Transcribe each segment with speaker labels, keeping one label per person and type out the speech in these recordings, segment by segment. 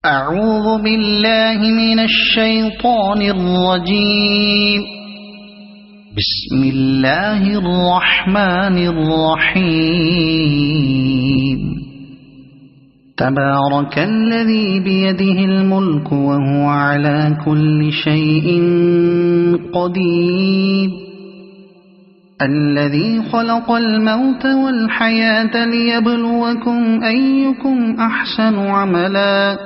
Speaker 1: أعوذ بالله من الشيطان الرجيم. بسم الله الرحمن الرحيم. تبارك الذي بيده الملك وهو على كل شيء قدير. الذي خلق الموت والحياة ليبلوكم أيكم أحسن عملا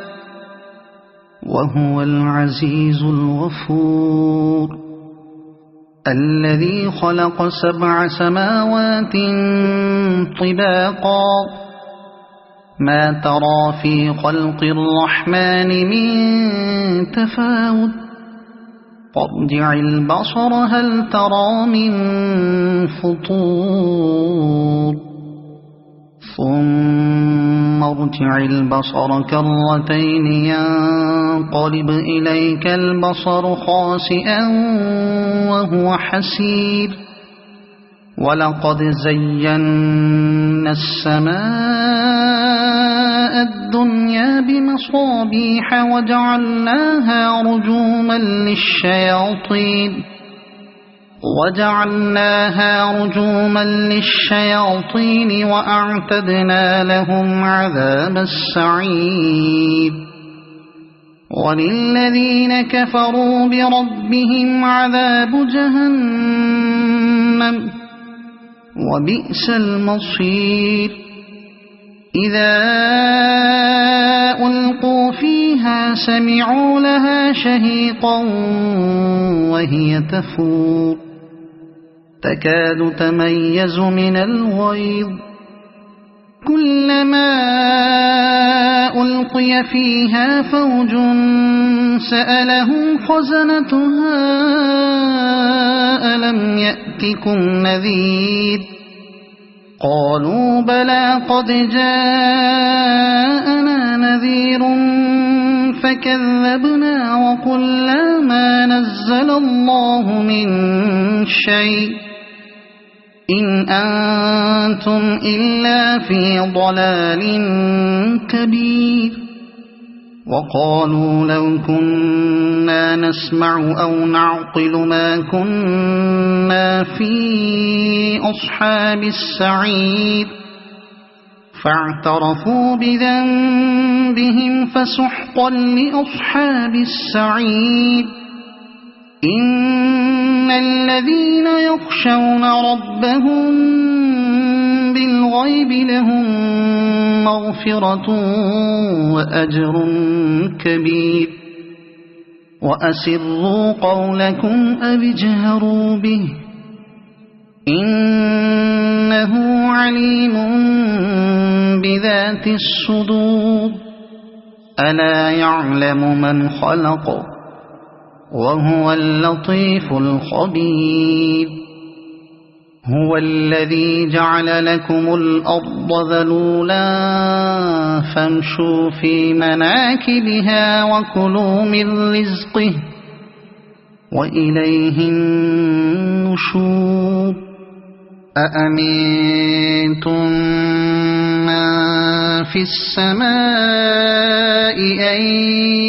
Speaker 1: وهو العزيز الغفور. الذي خلق 7 سماوات طباقا ما ترى في خلق الرحمن من تفاوت فارجع البصر هل ترى من فطور ثم ارجع البصر كرتين ينقلب إليك البصر خاسئا وهو حسير. ولقد زينا السماء الدنيا بمصابيح وجعلناها رجوما للشياطين وأعتدنا لهم عذاب السعير. وللذين كفروا بربهم عذاب جهنم وبئس المصير. إذا ألقوا فيها سمعوا لها شهيقا وهي تفور تكاد تميز من الغيظ. كلما ألقي فيها فوج سألهم خزنتها ألم يأتكم نذير قالوا بلى قد جاءنا نذير فكذبنا وقلنا ما نزل الله من شيء إن أنتم إلا في ضلال كبير. وقالوا لو كنا نسمع أو نعقل ما كنا في أصحاب السعير فاعترفوا بذنبهم فسحقا لأصحاب السعير. إن الذين يخشون ربهم بالغيب لهم مغفرة وأجر كبير. وأسروا قولكم أو اجهروا به إنه عليم بذات الصدور. ألا يعلم من خلق وهو اللطيف الخبير. هو الذي جعل لكم الأرض ذلولا فامشوا في مناكبها وكلوا من رزقه وإليه النشور. أأمنتم من في السماء أن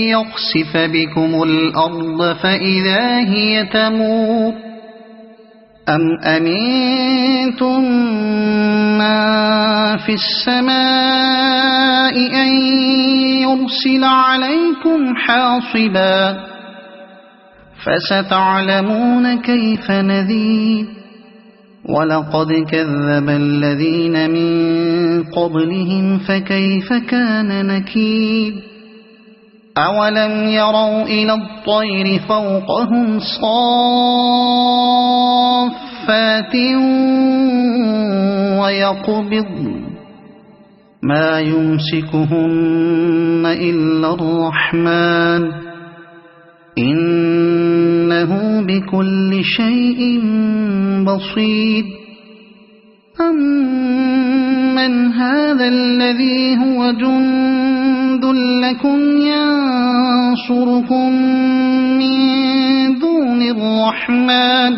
Speaker 1: يخسف بكم الأرض فإذا هي تمور أم أمنتم من في السماء أن يرسل عليكم حاصبا فستعلمون كيف نذير. ولقد كذب الذين من قبلهم فكيف كان نكير. أولم يروا إلى الطير فوقهم صافات ويقبضن ما يمسكهن إلا الرحمن إنه بكل شيء بصير. أمن هذا الذي هو جند لكم ينصركم من دون الرحمن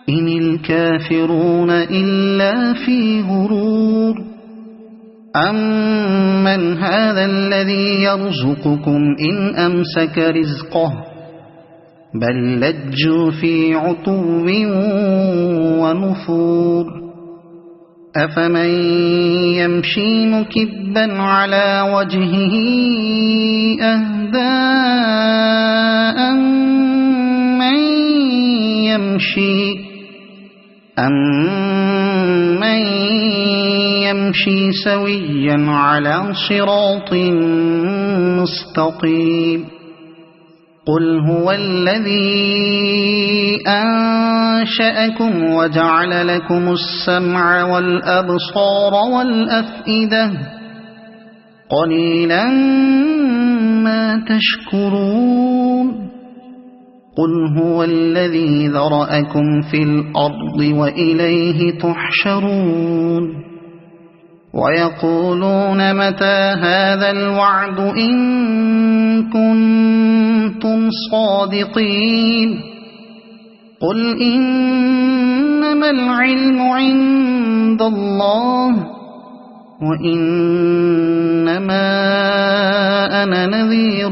Speaker 1: إن الكافرون إلا في غرور. أَمَّنْ هَذَا الَّذِي يَرْزُقُكُمْ إِنْ أَمْسَكَ رِزْقَهُ بَل لَّجُّوا فِي عُتُوٍّ وَنُفُورٍ أَفَمَن يَمْشِي مُكِبًّا عَلَى وَجْهِهِ أَهْدَىٰ أَمَّن يَمْشِي سَوِيًّا عَلَى صِرَاطٍ مُّسْتَقِيمٍ قُلْ هُوَ الَّذِي أَنشَأَكُمْ وَجَعَلَ لَكُمُ السَّمْعَ وَالْأَبْصَارَ وَالْأَفْئِدَةَ قَلِيلًا مَّا تَشْكُرُونَ قُلْ هُوَ الَّذِي ذَرَأَكُمْ فِي الْأَرْضِ وَإِلَيْهِ تُحْشَرُونَ وَيَقُولُونَ مَتَىٰ هَٰذَا الْوَعْدُ إِن كُنتُمْ صَادِقِينَ قُلْ إِنَّمَا الْعِلْمُ عِندَ اللَّهِ وَإِنَّمَا أَنَا نَذِيرٌ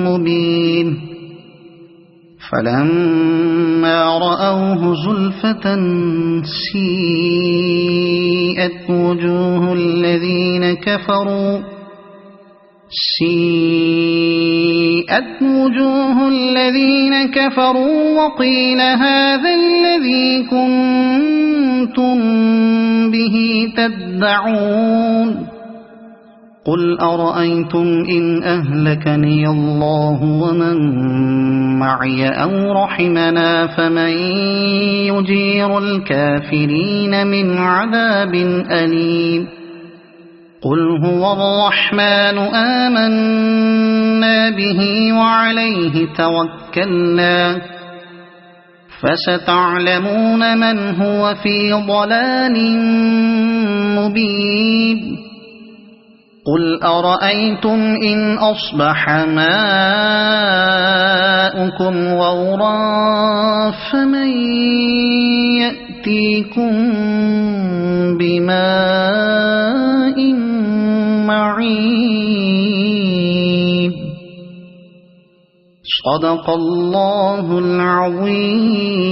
Speaker 1: مُّبِينٌ فَلَمَّا رَأَوْهُ زُلْفَةً سِيئَتْ وُجُوهُ الَّذِينَ كَفَرُوا وَقِيلَ هَٰذَا الَّذِي كُنتُم بِهِ تَدَّعُونَ قُلْ أَرَأَيْتُمْ إِنْ أَهْلَكَنِيَ اللَّهُ وَمَن مَّعِيَ أَوْ رَحِمَنَا فَمَن يُجِيرُ الْكَافِرِينَ مِنْ عَذَابٍ أَلِيمٍ قُلْ هُوَ الرَّحْمَٰنُ آمَنَّا بِهِ وَعَلَيْهِ تَوَكَّلْنَا فَسَتَعْلَمُونَ مَنْ هُوَ فِي ضَلَالٍ مُّبِينٍ قُلْ أَرَأَيْتُمْ إِنْ أَصْبَحَ مَاؤُكُمْ غَوْرًا فَمَن يَأْتِيكُم بِمَاءٍ مَّعِينٍ صَدَقَ اللَّهُ الْعَظِيمُ.